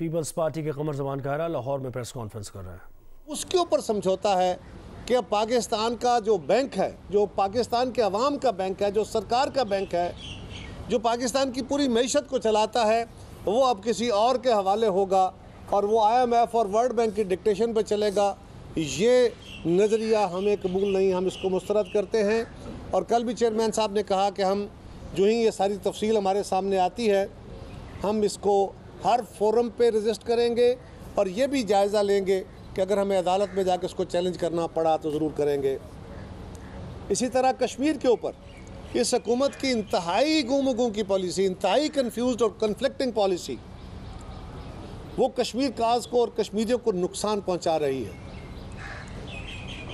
Peoples party के कमर जमान कायरा लाहौर में press conference कर रहे हैं। उसके ऊपर समझौता है कि अब पाकिस्तान का जो बैंक है, जो पाकिस्तान के अवाम का बैंक है, जो सरकार का बैंक है, जो पाकिस्तान की पूरी मईशत को चलाता है, वो अब किसी और के हवाले होगा और वो IMF और वर्ल्ड बैंक की डिक्टेशन पर चलेगा। ये नज़रिया हमें कबूल नहीं, हम इसको मुस्तरद करते हैं। और कल भी चेयरमैन साहब ने कहा कि हम जो ही ये सारी तफसील हमारे सामने आती है, हम इसको हर फोरम पे रजिस्ट करेंगे और ये भी जायज़ा लेंगे कि अगर हमें अदालत में जाकर इसको चैलेंज करना पड़ा तो ज़रूर करेंगे। इसी तरह कश्मीर के ऊपर इस हुकूमत की इंतहाई गुमगुम की पॉलिसी, इंतहाई कन्फ्यूज़ और कन्फ्लिक्टिंग पॉलिसी, वो कश्मीर काज को और कश्मीरियों को नुकसान पहुंचा रही है।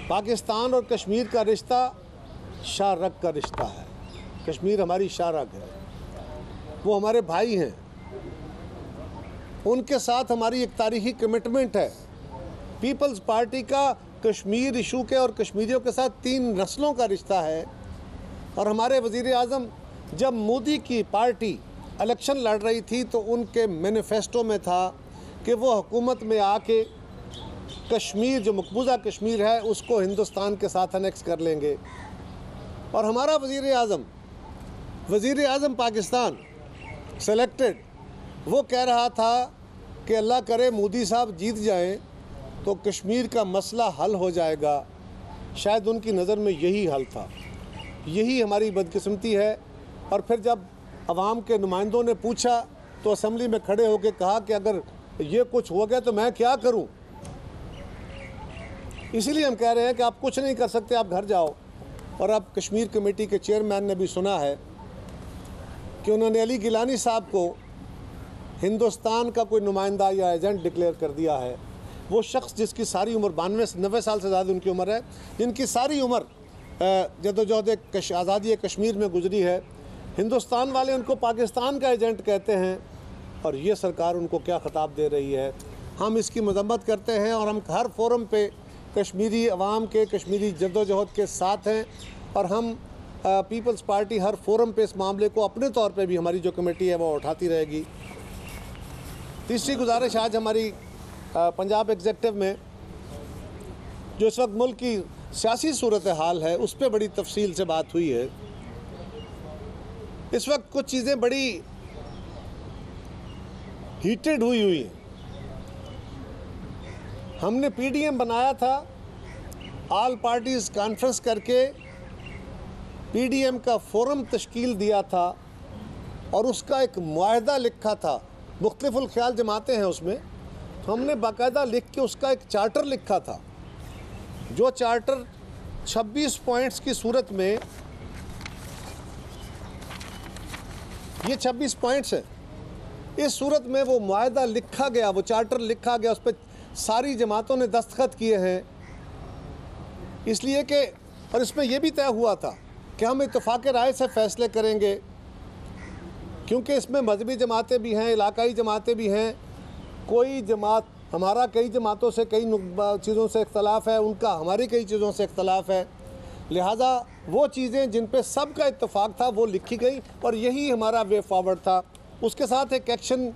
पाकिस्तान और कश्मीर का रिश्ता शाह-रग का रिश्ता है। कश्मीर हमारी शाह-रग है, वो हमारे भाई हैं, उनके साथ हमारी एक तारीखी कमिटमेंट है। पीपल्स पार्टी का कश्मीर इशू के और कश्मीरियों के साथ 3 नस्लों का रिश्ता है। और हमारे वज़ीर आज़म जब मोदी की पार्टी इलेक्शन लड़ रही थी तो उनके मैनिफेस्टो में था कि वो हुकूमत में आके कश्मीर, जो मकबूजा कश्मीर है, उसको हिंदुस्तान के साथ अनेक्स कर लेंगे। और हमारा वज़ीर आज़म पाकिस्तान सेलेक्टेड, वो कह रहा था कि अल्लाह करे मोदी साहब जीत जाएं तो कश्मीर का मसला हल हो जाएगा। शायद उनकी नज़र में यही हल था। यही हमारी बदकिस्मती है। और फिर जब अवाम के नुमाइंदों ने पूछा तो असम्बली में खड़े होकर कहा कि अगर ये कुछ हो गया तो मैं क्या करूं। इसीलिए हम कह रहे हैं कि आप कुछ नहीं कर सकते, आप घर जाओ। और अब कश्मीर कमेटी के चेयरमैन ने भी सुना है कि उन्होंने अली गिलानी साहब को हिंदुस्तान का कोई नुमाइंदा या एजेंट डिक्लेयर कर दिया है। वो शख्स जिसकी सारी उम्र 92-90 साल से ज़्यादा उनकी उम्र है, जिनकी सारी उम्र जदोजहद आज़ादी कश्मीर में गुजरी है। हिंदुस्तान वाले उनको पाकिस्तान का एजेंट कहते हैं और ये सरकार उनको क्या खिताब दे रही है। हम इसकी मजम्मत करते हैं और हम हर फोरम पे कश्मीरी अवाम के, कश्मीरी जद्दोजहद के साथ हैं। और हम पीपल्स पार्टी हर फोरम पे इस मामले को अपने तौर पे भी, हमारी जो कमेटी है वो उठाती रहेगी। तीसरी गुजारिश, आज हमारी पंजाब एग्जेक्टिव में जो इस वक्त मुल्क की सियासी सूरत हाल है उस पर बड़ी तफसील से बात हुई है। इस वक्त कुछ चीज़ें बड़ी हीटेड हुई हैं। हमने PDM बनाया था, ऑल पार्टीज़ कॉन्फ्रेंस करके PDM का फोरम तश्कील दिया था और उसका एक मुआहदा लिखा था। मुख्तलिफुल ख्याल जमाते हैं उसमें, हमने बाकायदा लिख के उसका एक चार्टर लिखा था। जो चार्टर 26 पॉइंट्स की सूरत में, ये 26 पॉइंट्स है, इस सूरत में वो मुआहदा लिखा गया, वो चार्टर लिखा गया, उस पर सारी जमातों ने दस्तखत किए हैं। इसलिए कि, और इसमें यह भी तय हुआ था कि हम इत्तफाक़ राय से फ़ैसले करेंगे, क्योंकि इसमें मजहबी जमातें भी हैं, इलाकाई जमातें भी हैं। कोई जमात, हमारा कई जमातों से कई चीज़ों से इख्तलाफ है, उनका हमारी कई चीज़ों से इख्तलाफ है। लिहाजा वो चीज़ें जिन पे सबका इत्तफाक़ था वो लिखी गई और यही हमारा वे फॉरवर्ड था। उसके साथ एक एक्शन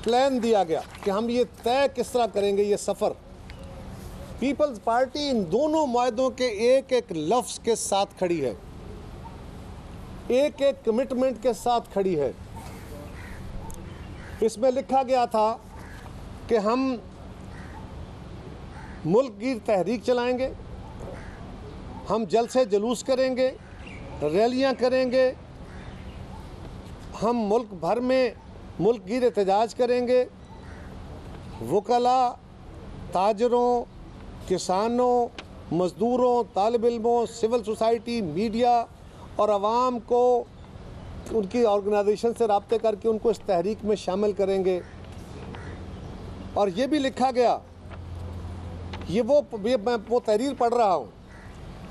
प्लान दिया गया कि हम ये तय किस तरह करेंगे ये सफ़र। पीपल्स पार्टी इन दोनों मुआहदों के एक एक लफ्ज़ के साथ खड़ी है, एक एक कमिटमेंट के साथ खड़ी है। इसमें लिखा गया था कि हम मुल्क की तहरीक चलाएंगे, हम जलसे जुलूस करेंगे, रैलियां करेंगे, हम मुल्क भर में मुल्क गिर एहतजाज करेंगे। वकला, ताजरों, किसानों, मज़दूरों, तालिब इल्मों, सिविल सोसाइटी, मीडिया और आवाम को उनकी ऑर्गेनाइजेशन से रब्ते करके उनको इस तहरीक में शामिल करेंगे। और ये भी लिखा गया, मैं वो तहरीर पढ़ रहा हूँ,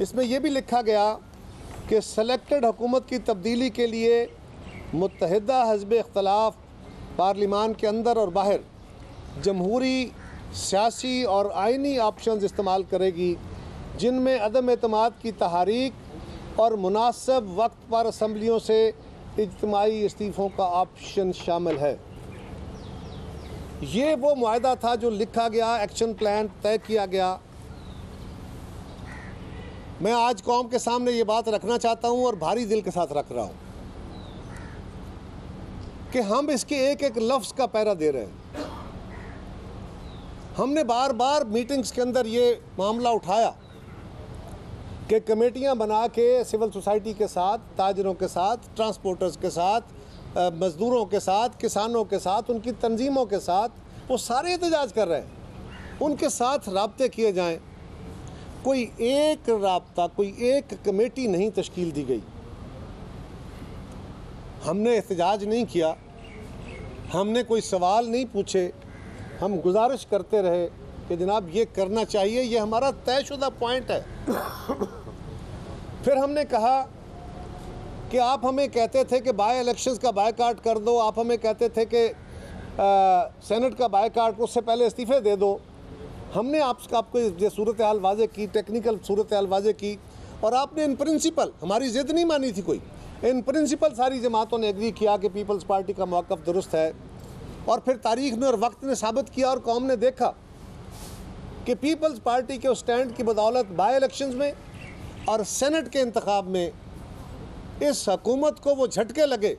इसमें यह भी लिखा गया कि सेलेक्टेड हुकूमत की तब्दीली के लिए मुत्तहिदा हिज़्ब इख्तलाफ पार्लिमान के अंदर और बाहर जमहूरी, सियासी और आइनी ऑप्शंस इस्तेमाल करेगी, जिनमें अदम एतमाद की तहरीक और मुनासिब वक्त पर असम्बलियों से इज्तिमाई इस्तीफ़ों का ऑप्शन शामिल है। ये वो मुआहदा था जो लिखा गया, एक्शन प्लान तय किया गया। मैं आज कौम के सामने ये बात रखना चाहता हूँ और भारी दिल के साथ रख रहा हूँ कि हम इसके एक एक लफ्ज़ का पहरा दे रहे हैं। हमने बार बार मीटिंग्स के अंदर ये मामला उठाया कि कमेटियां बना के सिविल सोसाइटी के साथ, ताजरों के साथ, ट्रांसपोर्टर्स के साथ, मज़दूरों के साथ, किसानों के साथ, उनकी तंजीमों के साथ, वो सारे एहतजाज कर रहे हैं, उनके साथ राब्ते किए जाएं। कोई एक राब्ता, कोई एक कमेटी नहीं तश्कील दी गई। हमने एहतजाज नहीं किया, हमने कोई सवाल नहीं पूछे, हम गुजारिश करते रहे कि जनाब ये करना चाहिए, ये हमारा तयशुदा पॉइंट है। फिर हमने कहा कि आप हमें कहते थे कि बाय इलेक्शंस का बायकाट कर दो, आप हमें कहते थे कि सेनेट का बायकाट, उससे पहले इस्तीफ़े दे दो। हमने आपको ये सूरत हाल वाज़े की, टेक्निकल सूरत हाल वाज़े की, और आपने इन प्रिंसिपल, हमारी ज़िद नहीं मानी थी कोई, इन प्रिंसिपल सारी जमातों ने एग्री किया कि पीपल्स पार्टी का मौक़िफ़ दुरुस्त है। और फिर तारीख़ ने और वक्त ने साबित किया और कौम ने देखा कि पीपल्स पार्टी के उस स्टैंड की बदौलत बाय इलेक्शंस में और सेनेट के इंतखाब में इस हुकूमत को वो झटके लगे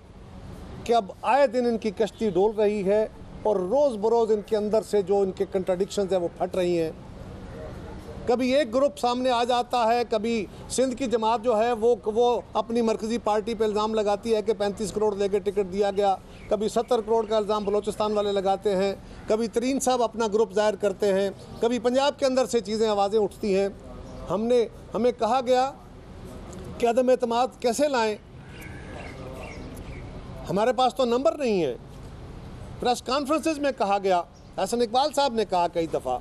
कि अब आए दिन इनकी कश्ती डोल रही है और रोज़ बरोज़ इनके अंदर से जो इनके कंट्राडिक्शंस हैं वो फट रही हैं। कभी एक ग्रुप सामने आ जाता है, कभी सिंध की जमात जो है वो अपनी मरकज़ी पार्टी पे इल्ज़ाम लगाती है कि 35 करोड़ लेके टिकट दिया गया, कभी 70 करोड़ का इल्ज़ाम बलोचिस्तान वाले लगाते हैं, कभी तरीन साहब अपना ग्रुप ज़ाहिर करते हैं, कभी पंजाब के अंदर से चीज़ें आवाज़ें उठती हैं। हमें कहा गया कि अदम एतमाद कैसे लाएं, हमारे पास तो नंबर नहीं है। प्रेस कॉन्फ्रेंसेस में कहा गया, हसन इकबाल साहब ने कहा कई दफ़ा,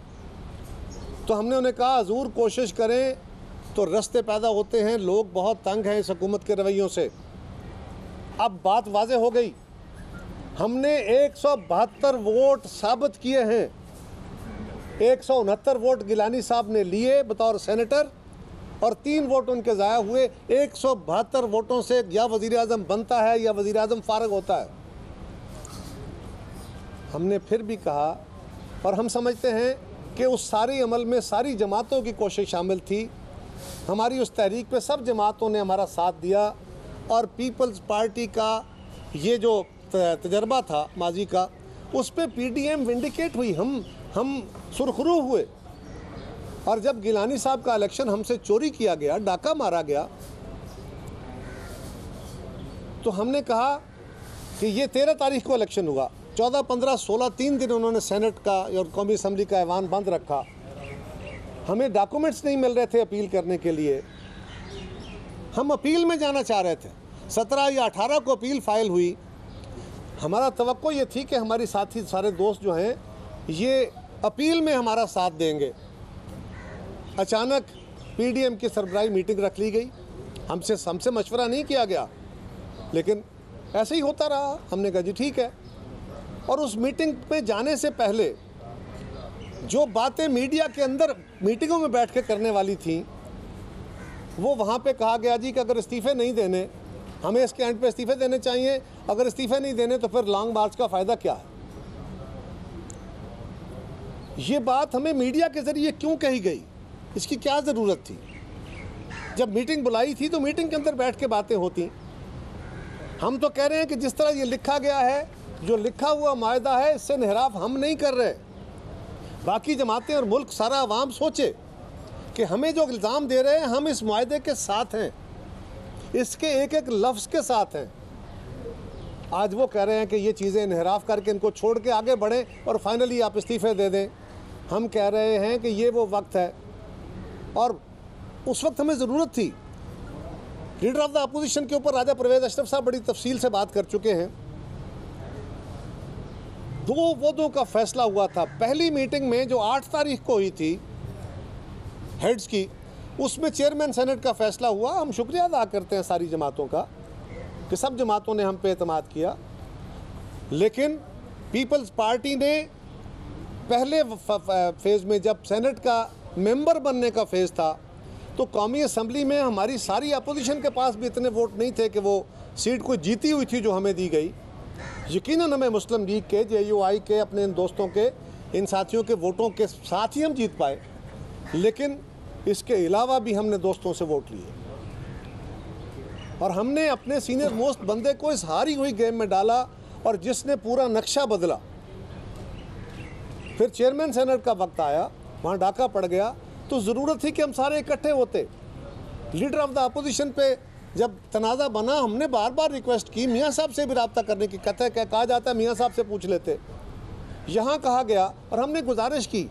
तो हमने उन्हें कहा हजूर कोशिश करें तो रास्ते पैदा होते हैं, लोग बहुत तंग हैं इस हुकूमत के रवैयों से। अब बात वाज़े हो गई, हमने 172 वोट साबित किए हैं। 169 वोट गिलानी साहब ने लिए बतौर सेनेटर और 3 वोट उनके ज़ाया हुए। 172 वोटों से या वज़ीर आज़म बनता है या वज़ीर आज़म फारग होता है। हमने फिर भी कहा, और हम समझते हैं कि उस सारी अमल में सारी जमातों की कोशिश शामिल थी। हमारी उस तहरीक पे सब जमातों ने हमारा साथ दिया और पीपल्स पार्टी का ये जो तजर्बा था माजी का, उस पर PDM विंडिकेट हुई, हम सुरखरू हुए। और जब गिलानी साहब का इलेक्शन हमसे चोरी किया गया, डाका मारा गया, तो हमने कहा कि ये 13 तारीख को इलेक्शन हुआ, 14, 15, 16 3 दिन उन्होंने सेनेट का और कौमी असम्बली का ऐवान बंद रखा। हमें डॉक्यूमेंट्स नहीं मिल रहे थे अपील करने के लिए, हम अपील में जाना चाह रहे थे। 17 या 18 को अपील फाइल हुई। हमारा तवक्को ये थी कि हमारी साथी सारे दोस्त जो हैं ये अपील में हमारा साथ देंगे। अचानक PDM की सरबराही मीटिंग रख ली गई, हमसे मशवरा नहीं किया गया, लेकिन ऐसे ही होता रहा। हमने कहा जी ठीक है। और उस मीटिंग में जाने से पहले जो बातें मीडिया के अंदर मीटिंगों में बैठ के करने वाली थी, वो वहाँ पे कहा गया जी कि अगर इस्तीफ़े नहीं देने, हमें इसके एंड पे इस्तीफ़े देने चाहिए, अगर इस्तीफ़े नहीं देने तो फिर लॉन्ग मार्च का फ़ायदा क्या है। ये बात हमें मीडिया के ज़रिए क्यों कही गई, इसकी क्या ज़रूरत थी। जब मीटिंग बुलाई थी तो मीटिंग के अंदर बैठ के बातें होती। हम तो कह रहे हैं कि जिस तरह ये लिखा गया है, जो लिखा हुआ मायदा है, इससे इन्हिराफ हम नहीं कर रहे। बाकी जमातें और मुल्क सारा अवाम सोचे कि हमें जो इल्ज़ाम दे रहे हैं हम इस मायदे के साथ हैं, इसके एक एक लफ्ज़ के साथ हैं। आज वो कह रहे हैं कि ये चीज़ें इन्हिराफ करके इनको छोड़ के आगे बढ़ें और फाइनली आप इस्तीफ़े दे दें। हम कह रहे हैं कि ये वो वक्त है और उस वक्त हमें ज़रूरत थी। लीडर ऑफ द अपोजिशन के ऊपर राजा परवेज़ अशरफ साहब बड़ी तफसील से बात कर चुके हैं। 2 वोटों का फैसला हुआ था। पहली मीटिंग में जो 8 तारीख को हुई थी हेड्स की, उसमें चेयरमैन सेनेट का फैसला हुआ। हम शुक्रिया अदा करते हैं सारी जमातों का कि सब जमातों ने हम पे एतमाद किया। लेकिन पीपल्स पार्टी ने पहले फेज़ में जब सेनेट का मेंबर बनने का फेज़ था तो कौमी असम्बली में हमारी सारी अपोजिशन के पास भी इतने वोट नहीं थे कि वो सीट कोई जीती हुई थी जो हमें दी गई। यकीनन हमें मुस्लिम लीग के, JUI के, अपने इन दोस्तों के, इन साथियों के वोटों के साथ ही हम जीत पाए, लेकिन इसके अलावा भी हमने दोस्तों से वोट लिए और हमने अपने सीनियर मोस्ट बंदे को इस हारी हुई गेम में डाला और जिसने पूरा नक्शा बदला। फिर चेयरमैन सेनेट का वक्त आया, वहाँ डाका पड़ गया, तो ज़रूरत थी कि हम सारे इकट्ठे होते। लीडर ऑफ द अपोजिशन पे जब तनाज़ा बना, हमने बार बार रिक्वेस्ट की मियाँ साहब से भी रब्ता करने की। कहते क्या कहा जाता है, मियाँ साहब से पूछ लेते। यहाँ कहा गया और हमने गुजारिश की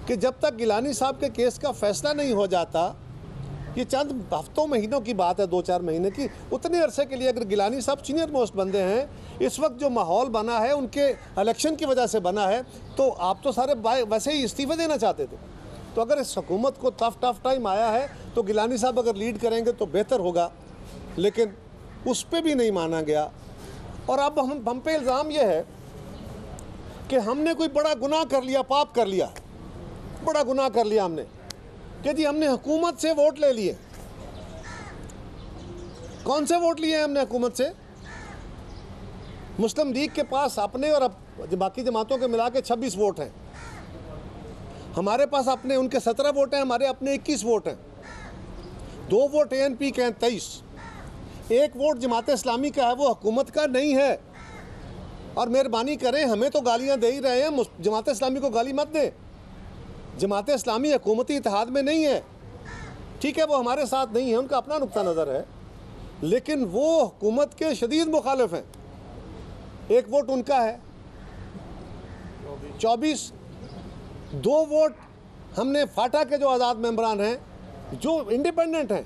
कि जब तक गिलानी साहब के केस का फैसला नहीं हो जाता, ये चंद हफ्तों महीनों की बात है, 2-4 महीने की, उतने अरसे के लिए अगर गिलानी साहब सीनियर मोस्ट बंदे हैं, इस वक्त जो माहौल बना है उनके इलेक्शन की वजह से बना है, तो आप तो सारे वैसे ही इस्तीफे देना चाहते थे। तो अगर इस हुकूमत को टफ टाइम आया है तो गिलानी साहब अगर लीड करेंगे तो बेहतर होगा, लेकिन उस पर भी नहीं माना गया। और अब हम पे इल्ज़ाम यह है कि हमने कोई बड़ा गुनाह कर लिया, पाप कर लिया, बड़ा गुनाह कर लिया हमने, कि जी हमने हुकूमत से वोट ले लिए। कौन से वोट लिए हमने हुकूमत से? मुस्लिम लीग के पास अपने और बाकी जमातों के मिला के 26 वोट हैं, हमारे पास अपने उनके 17 वोट हैं, हमारे अपने 21 वोट हैं। 2 वोट ANP के हैं 23, 1 वोट जमात इस्लामी का है, वो हुकूमत का नहीं है। और मेहरबानी करें, हमें तो गालियां दे ही रहे हैं, जमात इस्लामी को गाली मत दें। जमात इस्लामी हुकूमती इत्तेहाद में नहीं है, ठीक है, वो हमारे साथ नहीं है, उनका अपना नुक्ता नज़र है, लेकिन वो हुकूमत के शदीद मुखालिफ हैं। 1 वोट उनका है, 24। 2 वोट हमने फाटा के जो आज़ाद मेंबरान हैं, जो इंडिपेंडेंट हैं,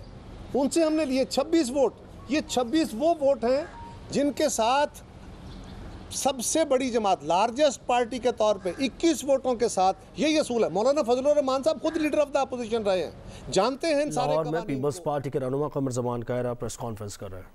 उनसे हमने लिए 26 वोट। ये 26 वो वोट हैं जिनके साथ सबसे बड़ी जमात, लार्जेस्ट पार्टी के तौर पे 21 वोटों के साथ यही असूल है। मौलाना फजलुर रहमान साहब खुद लीडर ऑफ द अपोजिशन रहे हैं, जानते हैं इन सारे लाहौर में पीपल्स पार्टी के रहनुमा कमर जमान कायरा प्रेस कॉन्फ्रेंस कर रहे हैं।